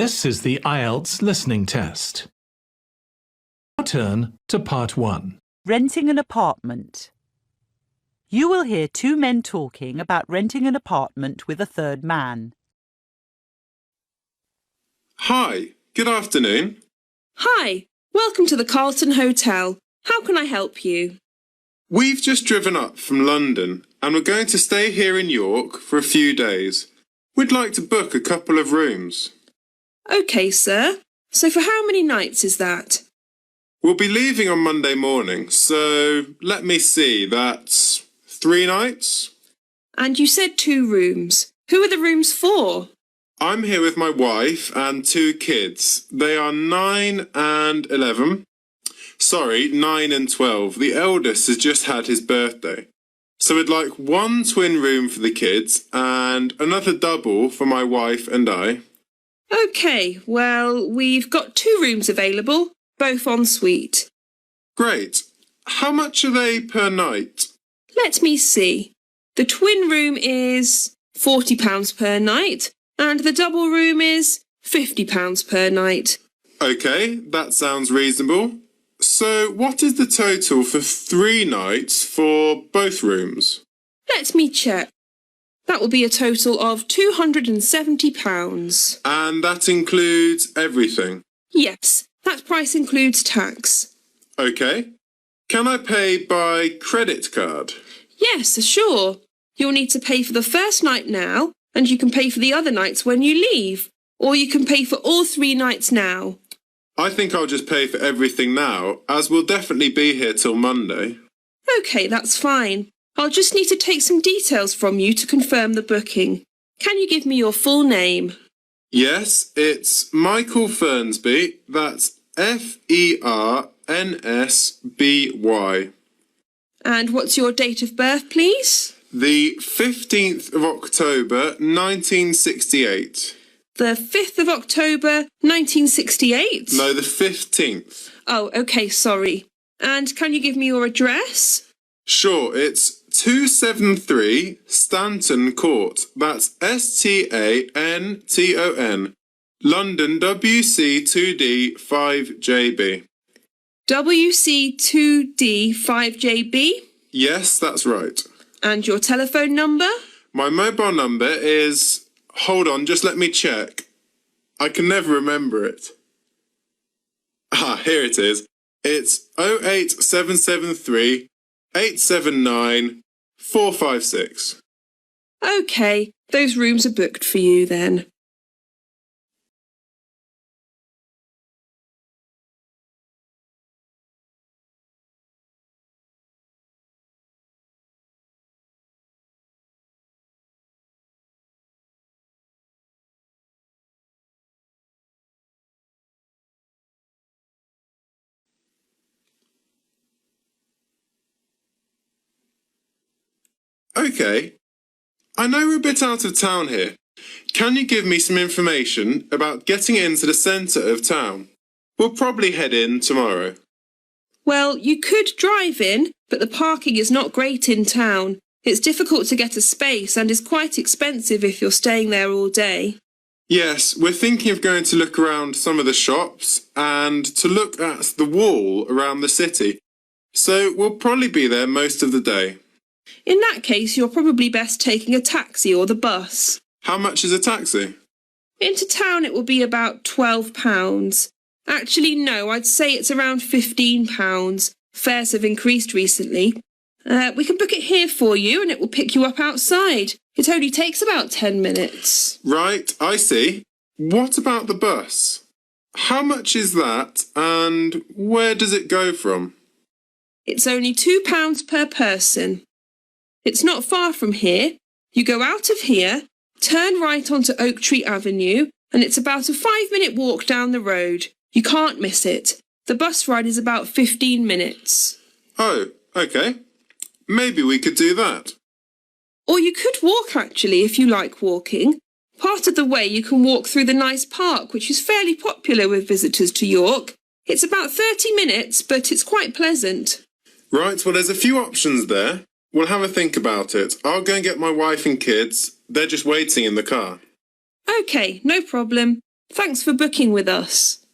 This is the IELTS listening test. Our turn to part 1. Renting an apartment. You will hear two men talking about renting an apartment with a third man. Hi, good afternoon. Hi, welcome to the Carlton Hotel. How can I help you? We've just driven up from London and we're going to stay here in York for a few days. We'd like to book a couple of rooms. OK, sir. So for how many nights is that? We'll be leaving on Monday morning, so let me see, that's 3 nights? And you said 2 rooms. Who are the rooms for? I'm here with my wife and 2 kids. They are 9 and 11. Sorry, 9 and 12. The eldest has just had his birthday. So we'd like 1 twin room for the kids and another double for my wife and I. OK, well, we've got 2 rooms available, both en suite. Great. How much are they per night? Let me see. The twin room is £40 per night and the double room is £50 per night. OK, that sounds reasonable. So what is the total for 3 nights for both rooms? Let me check. That will be a total of £270. And that includes everything? Yes, that price includes tax. OK. Can I pay by credit card? Yes, sure. You'll need to pay for the first night now, and you can pay for the other nights when you leave. Or you can pay for all 3 nights now. I think I'll just pay for everything now, as we'll definitely be here till Monday. OK, that's fine. I'll just need to take some details from you to confirm the booking. Can you give me your full name? Yes, it's Michael Fernsby. That's Fernsby. And what's your date of birth, please? The 15th of October, 1968. The 5th of October, 1968? No, the 15th. Oh, OK, sorry. And can you give me your address? Sure, it's 273 Stanton Court. That's Stanton. London WC2D 5JB. WC2D 5JB? Yes, that's right. And your telephone number? My mobile number is... Hold on, just let me check. I can never remember it. Here it is. It's 08773 879 456. OK, those rooms are booked for you then. OK. I know we're a bit out of town here. Can you give me some information about getting into the centre of town? We'll probably head in tomorrow. Well, you could drive in, but the parking is not great in town. It's difficult to get a space and is quite expensive if you're staying there all day. Yes, we're thinking of going to look around some of the shops and to look at the wall around the city. So we'll probably be there most of the day. In that case, you're probably best taking a taxi or the bus. How much is a taxi? Into town it will be about £12. Actually, no, I'd say it's around £15. Fares have increased recently. We can book it here for you and it will pick you up outside. It only takes about 10 minutes. Right, I see. What about the bus? How much is that and where does it go from? It's only £2 per person. It's not far from here. You go out of here, turn right onto Oak Tree Avenue, and it's about a 5-minute walk down the road. You can't miss it. The bus ride is about 15 minutes. Oh, OK. Maybe we could do that. Or you could walk, actually, if you like walking. Part of the way you can walk through the nice park, which is fairly popular with visitors to York. It's about 30 minutes, but it's quite pleasant. Right, well, there's a few options there. We'll have a think about it. I'll go and get my wife and kids. They're just waiting in the car. OK, no problem. Thanks for booking with us.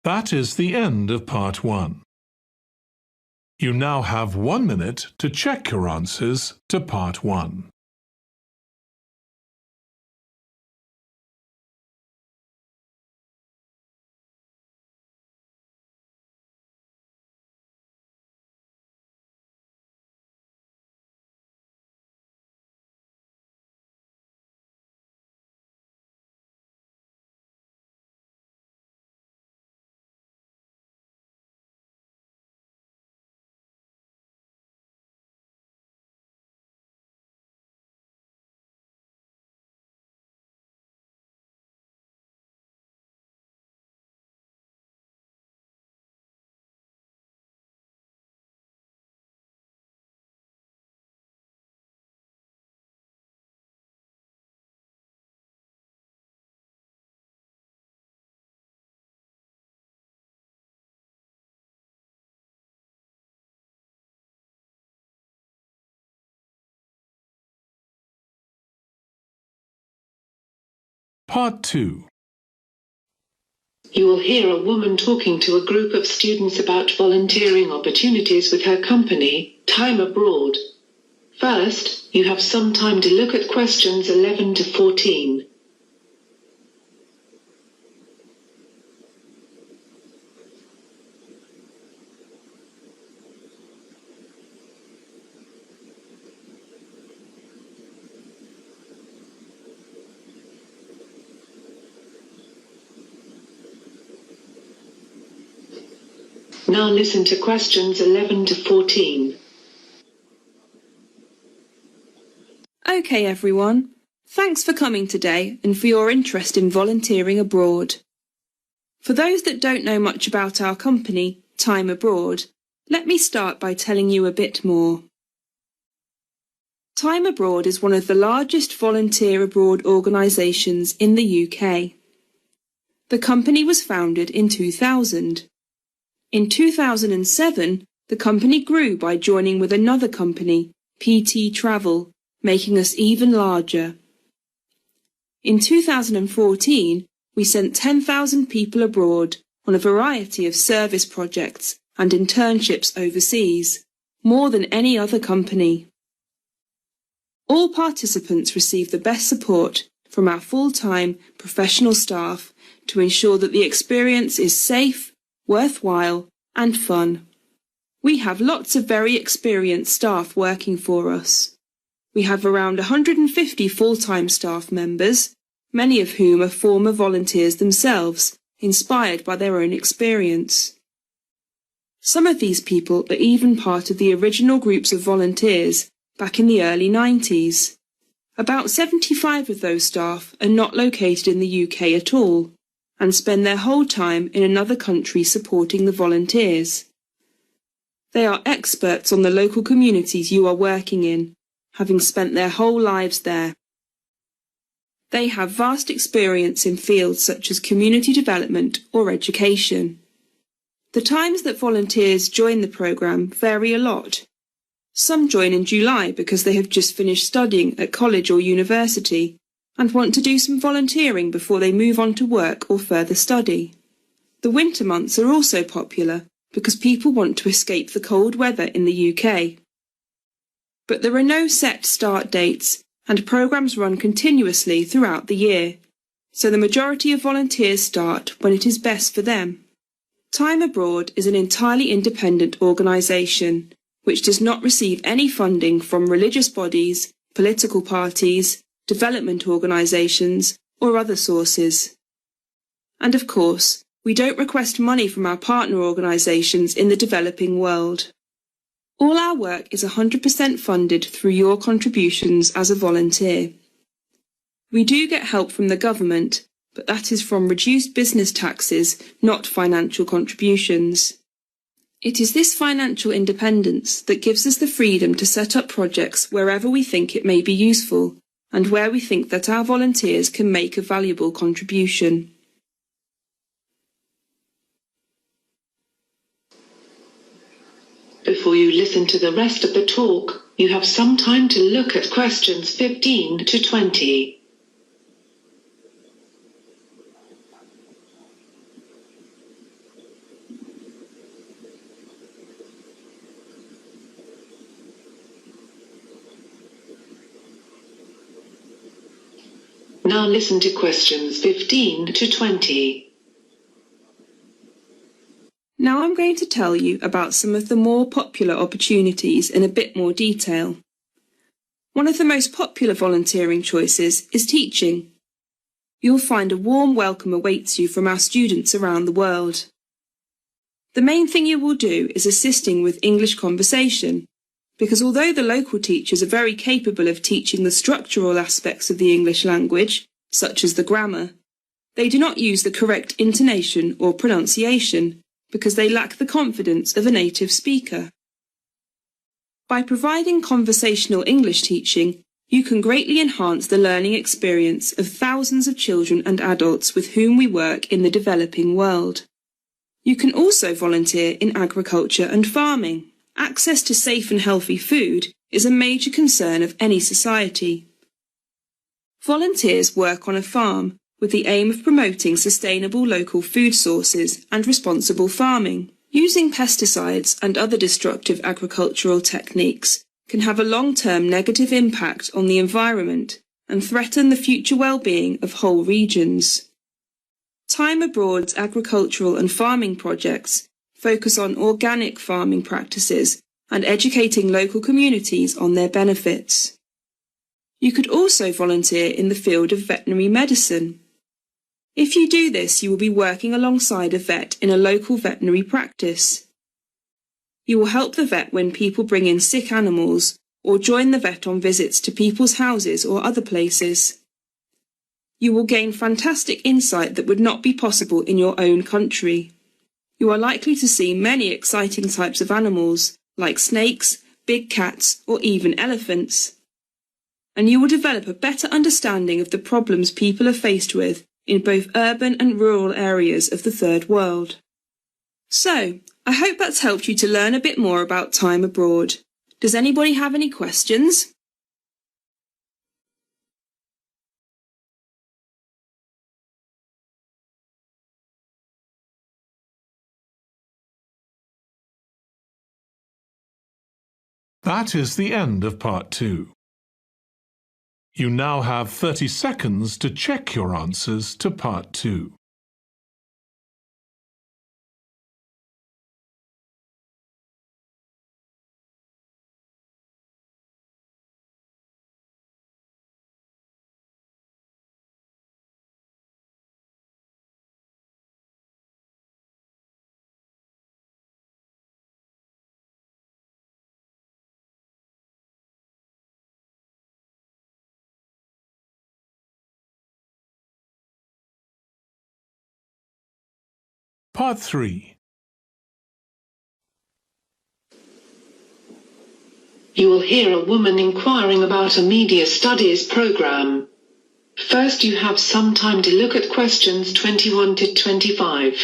That is the end of Part 1. You now have 1 minute to check your answers to Part 1. Part 2. You will hear a woman talking to a group of students about volunteering opportunities with her company, Time Abroad. First, you have some time to look at questions 11 to 14. Now listen to questions 11 to 14. OK everyone, thanks for coming today and for your interest in volunteering abroad. For those that don't know much about our company, Time Abroad, let me start by telling you a bit more. Time Abroad is one of the largest volunteer abroad organisations in the UK. The company was founded in 2000. In 2007, the company grew by joining with another company, PT Travel, making us even larger. In 2014, we sent 10,000 people abroad on a variety of service projects and internships overseas, more than any other company. All participants receive the best support from our full-time professional staff to ensure that the experience is safe, worthwhile and fun. We have lots of very experienced staff working for us. We have around 150 full-time staff members, many of whom are former volunteers themselves, inspired by their own experience. Some of these people are even part of the original groups of volunteers back in the early 90s. About 75 of those staff are not located in the UK at all, and spend their whole time in another country supporting the volunteers. They are experts on the local communities you are working in, having spent their whole lives there. They have vast experience in fields such as community development or education. The times that volunteers join the programme vary a lot. Some join in July because they have just finished studying at college or university and want to do some volunteering before they move on to work or further study. The winter months are also popular because people want to escape the cold weather in the UK. But there are no set start dates and programmes run continuously throughout the year, so the majority of volunteers start when it is best for them. Time Abroad is an entirely independent organisation which does not receive any funding from religious bodies, political parties, development organisations or other sources. And of course, we don't request money from our partner organisations in the developing world. All our work is 100% funded through your contributions as a volunteer. We do get help from the government, but that is from reduced business taxes, not financial contributions. It is this financial independence that gives us the freedom to set up projects wherever we think it may be useful, and where we think that our volunteers can make a valuable contribution. before you listen to the rest of the talk, you have some time to look at questions 15 to 20. Now listen to questions 15 to 20. Now I'm going to tell you about some of the more popular opportunities in a bit more detail. One of the most popular volunteering choices is teaching. You'll find a warm welcome awaits you from our students around the world. The main thing you will do is assisting with English conversation, because although the local teachers are very capable of teaching the structural aspects of the English language, such as the grammar, they do not use the correct intonation or pronunciation because they lack the confidence of a native speaker. By providing conversational English teaching, you can greatly enhance the learning experience of thousands of children and adults with whom we work in the developing world. You can also volunteer in agriculture and farming. Access to safe and healthy food is a major concern of any society. Volunteers work on a farm with the aim of promoting sustainable local food sources and responsible farming. Using pesticides and other destructive agricultural techniques can have a long-term negative impact on the environment and threaten the future well-being of whole regions. Time Abroad's agricultural and farming projects focus on organic farming practices and educating local communities on their benefits. You could also volunteer in the field of veterinary medicine. If you do this, you will be working alongside a vet in a local veterinary practice. You will help the vet when people bring in sick animals or join the vet on visits to people's houses or other places. You will gain fantastic insight that would not be possible in your own country. You are likely to see many exciting types of animals, like snakes, big cats, or even elephants. And you will develop a better understanding of the problems people are faced with in both urban and rural areas of the third world. So, I hope that's helped you to learn a bit more about time abroad. Does anybody have any questions? That is the end of part 2. You now have 30 seconds to check your answers to part 2. Part 3. You will hear a woman inquiring about a media studies program. First, you have some time to look at questions 21 to 25.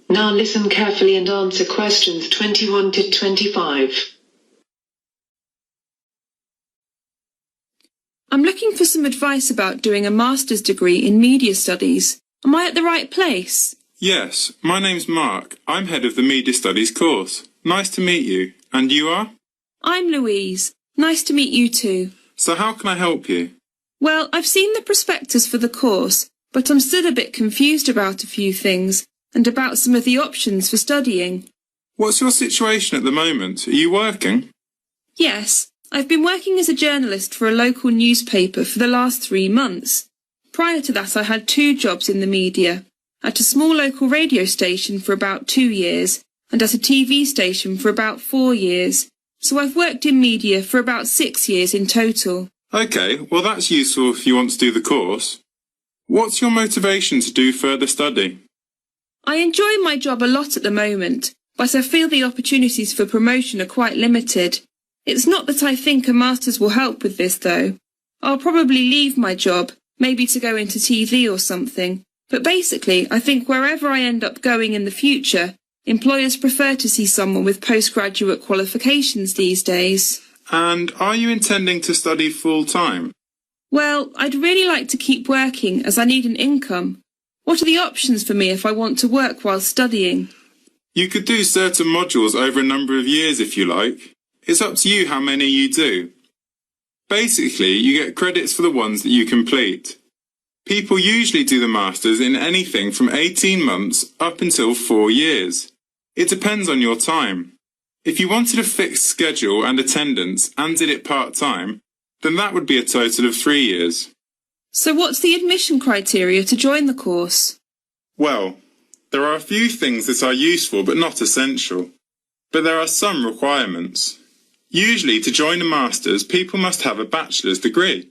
Now listen carefully and answer questions 21 to 25. I'm looking for some advice about doing a master's degree in media studies. Am I at the right place? Yes, my name's Mark. I'm head of the Media Studies course. Nice to meet you. And you are? I'm Louise. Nice to meet you too. So how can I help you? Well, I've seen the prospectus for the course, but I'm still a bit confused about a few things and about some of the options for studying. What's your situation at the moment? Are you working? Yes, I've been working as a journalist for a local newspaper for the last 3 months. Prior to that, I had 2 jobs in the media, at a small local radio station for about 2 years and at a TV station for about 4 years. So I've worked in media for about 6 years in total. Okay, well that's useful if you want to do the course. What's your motivation to do further study? I enjoy my job a lot at the moment, but I feel the opportunities for promotion are quite limited. It's not that I think a master's will help with this though. I'll probably leave my job, maybe to go into TV or something. But basically, I think wherever I end up going in the future, employers prefer to see someone with postgraduate qualifications these days. And are you intending to study full-time? Well, I'd really like to keep working as I need an income. What are the options for me if I want to work while studying? You could do certain modules over a number of years if you like. It's up to you how many you do. Basically, you get credits for the ones that you complete. People usually do the Masters in anything from 18 months up until 4 years. It depends on your time. If you wanted a fixed schedule and attendance and did it part-time, then that would be a total of 3 years. So what's the admission criteria to join the course? Well, there are a few things that are useful but not essential. But there are some requirements. Usually to join a Masters, people must have a bachelor's degree.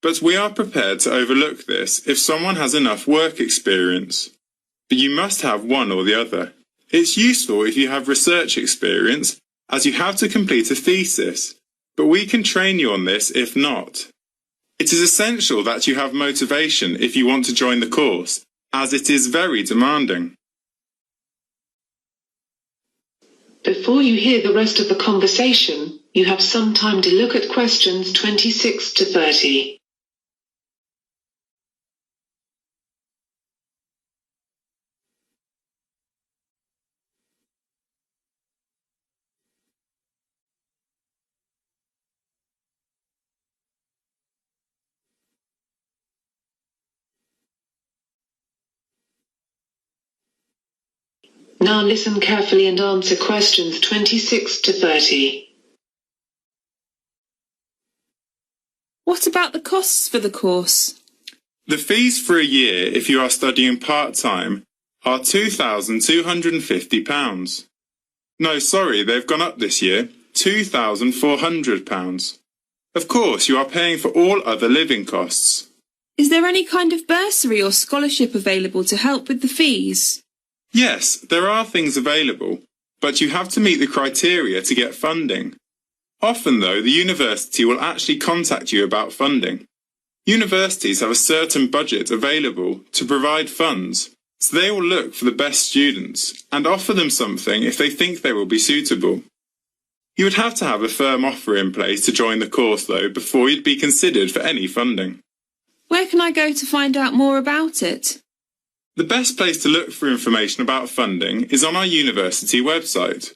But we are prepared to overlook this if someone has enough work experience. But you must have one or the other. It's useful if you have research experience, as you have to complete a thesis, but we can train you on this if not. It is essential that you have motivation if you want to join the course, as it is very demanding. Before you hear the rest of the conversation, you have some time to look at questions 26 to 30. Now listen carefully and answer questions 26 to 30. What about the costs for the course? The fees for a year if you are studying part-time are £2,250. No, sorry, they've gone up this year, £2,400. Of course, you are paying for all other living costs. Is there any kind of bursary or scholarship available to help with the fees? Yes, there are things available, but you have to meet the criteria to get funding. Often, though, the university will actually contact you about funding. Universities have a certain budget available to provide funds, so they will look for the best students and offer them something if they think they will be suitable. You would have to have a firm offer in place to join the course, though, before you'd be considered for any funding. Where can I go to find out more about it? The best place to look for information about funding is on our university website.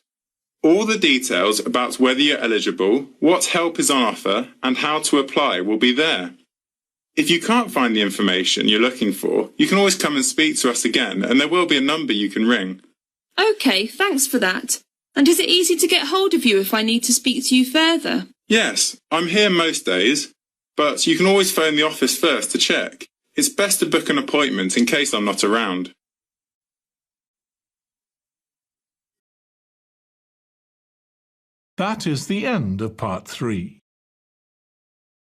All the details about whether you're eligible, what help is on offer, and how to apply will be there. If you can't find the information you're looking for, you can always come and speak to us again, and there will be a number you can ring. OK, thanks for that. And is it easy to get hold of you if I need to speak to you further? Yes, I'm here most days, but you can always phone the office first to check. It's best to book an appointment in case I'm not around. That is the end of part 3.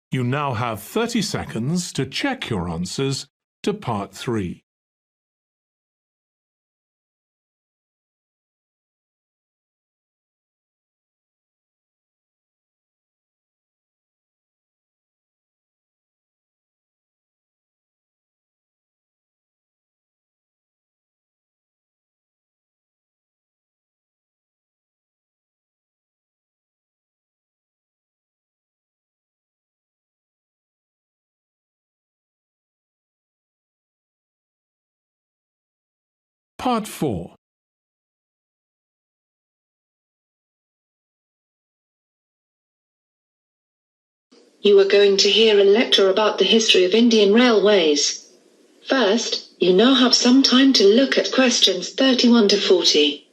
You now have 30 seconds to check your answers to part 3. Part 4. You are going to hear a lecture about the history of Indian railways. First, you now have some time to look at questions 31 to 40.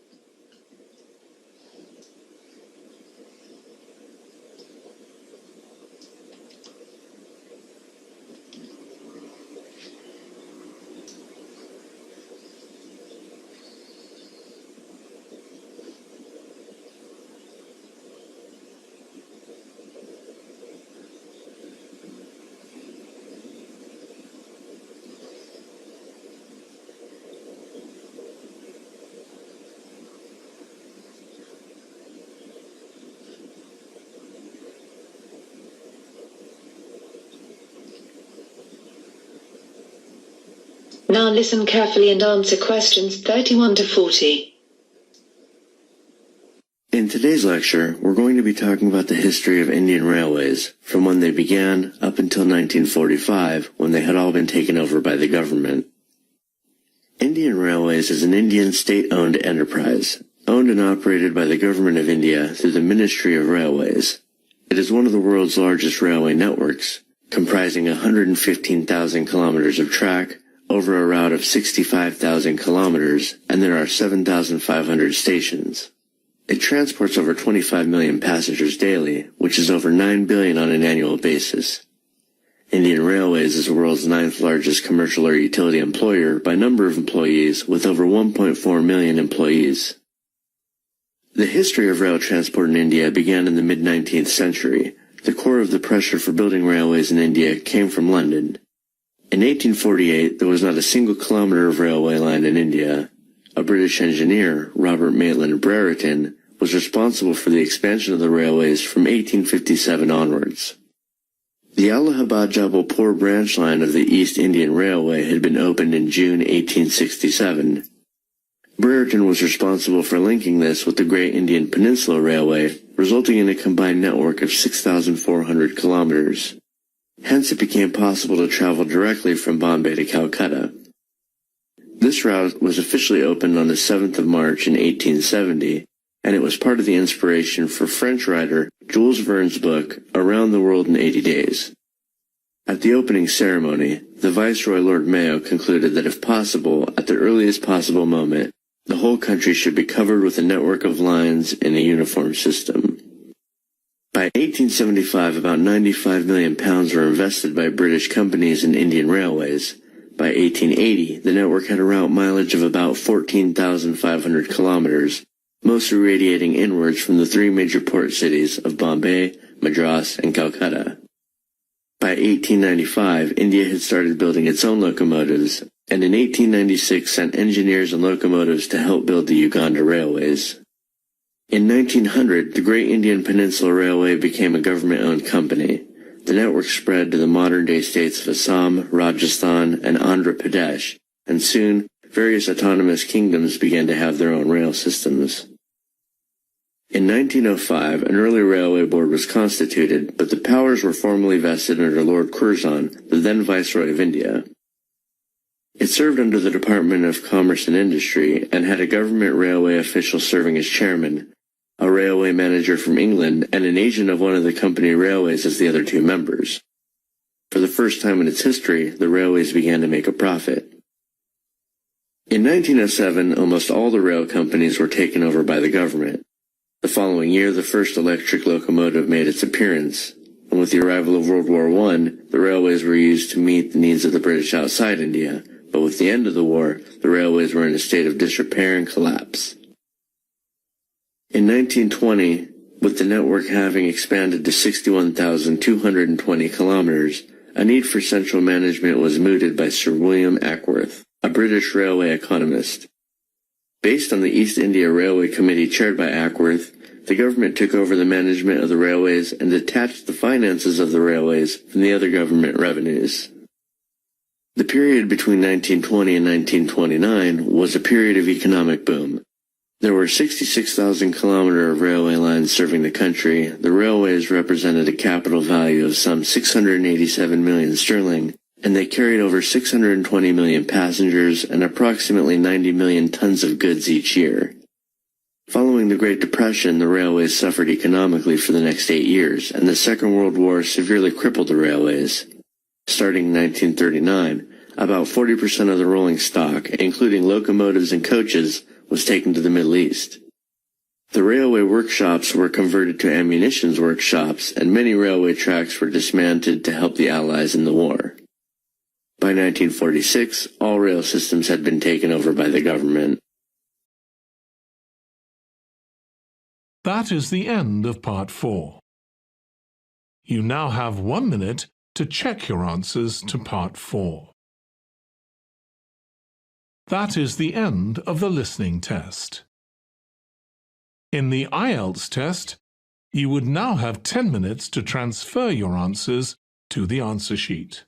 Now listen carefully and answer questions 31 to 40. In today's lecture, we're going to be talking about the history of Indian railways, from when they began up until 1945, when they had all been taken over by the government. Indian Railways is an Indian state-owned enterprise, owned and operated by the Government of India through the Ministry of Railways. It is one of the world's largest railway networks, comprising 115,000 kilometers of track, over a route of 65,000 kilometers, and there are 7,500 stations. It transports over 25 million passengers daily, which is over 9 billion on an annual basis. Indian Railways is the world's 9th largest commercial or utility employer by number of employees, with over 1.4 million employees. The history of rail transport in India began in the mid-19th century. The core of the pressure for building railways in India came from London. In 1848, there was not a single kilometer of railway line in India. A British engineer, Robert Maitland Brereton, was responsible for the expansion of the railways from 1857 onwards. The Allahabad-Jabalpur branch line of the East Indian Railway had been opened in June 1867. Brereton was responsible for linking this with the Great Indian Peninsula Railway, resulting in a combined network of 6,400 kilometers. Hence it became possible to travel directly from Bombay to Calcutta. This route was officially opened on the 7th of March in 1870, and it was part of the inspiration for French writer Jules Verne's book, Around the World in 80 Days. At the opening ceremony, the Viceroy Lord Mayo concluded that if possible, at the earliest possible moment, the whole country should be covered with a network of lines in a uniform system. By 1875, about £95 million were invested by British companies in Indian Railways. By 1880, the network had a route mileage of about 14,500 kilometers, mostly radiating inwards from the 3 major port cities of Bombay, Madras, and Calcutta. By 1895, India had started building its own locomotives, and in 1896 sent engineers and locomotives to help build the Uganda railways. In 1900, the Great Indian Peninsula Railway became a government-owned company. The network spread to the modern-day states of Assam, Rajasthan, and Andhra Pradesh, and soon, various autonomous kingdoms began to have their own rail systems. In 1905, an early railway board was constituted, but the powers were formally vested under Lord Curzon, the then Viceroy of India. It served under the Department of Commerce and Industry, and had a government railway official serving as chairman, a railway manager from England, and an agent of one of the company railways as the other 2 members. For the first time in its history, the railways began to make a profit. In 1907, almost all the rail companies were taken over by the government. The following year, the first electric locomotive made its appearance, and with the arrival of World War I, the railways were used to meet the needs of the British outside India, but with the end of the war, the railways were in a state of disrepair and collapse. In 1920, with the network having expanded to 61,220 kilometers, a need for central management was mooted by Sir William Ackworth, a British railway economist. Based on the East India Railway Committee chaired by Ackworth, the government took over the management of the railways and detached the finances of the railways from the other government revenues. The period between 1920 and 1929 was a period of economic boom. There were 66,000 kilometers of railway lines serving the country. The railways represented a capital value of some 687 million sterling, and they carried over 620 million passengers and approximately 90 million tons of goods each year. Following the Great Depression, the railways suffered economically for the next 8 years, and the Second World War severely crippled the railways. Starting in 1939, about 40% of the rolling stock, including locomotives and coaches, was taken to the Middle East. The railway workshops were converted to ammunition workshops, and many railway tracks were dismantled to help the Allies in the war. By 1946, all rail systems had been taken over by the government. That is the end of Part 4. You now have 1 minute to check your answers to Part 4. That is the end of the listening test. In the IELTS test, you would now have 10 minutes to transfer your answers to the answer sheet.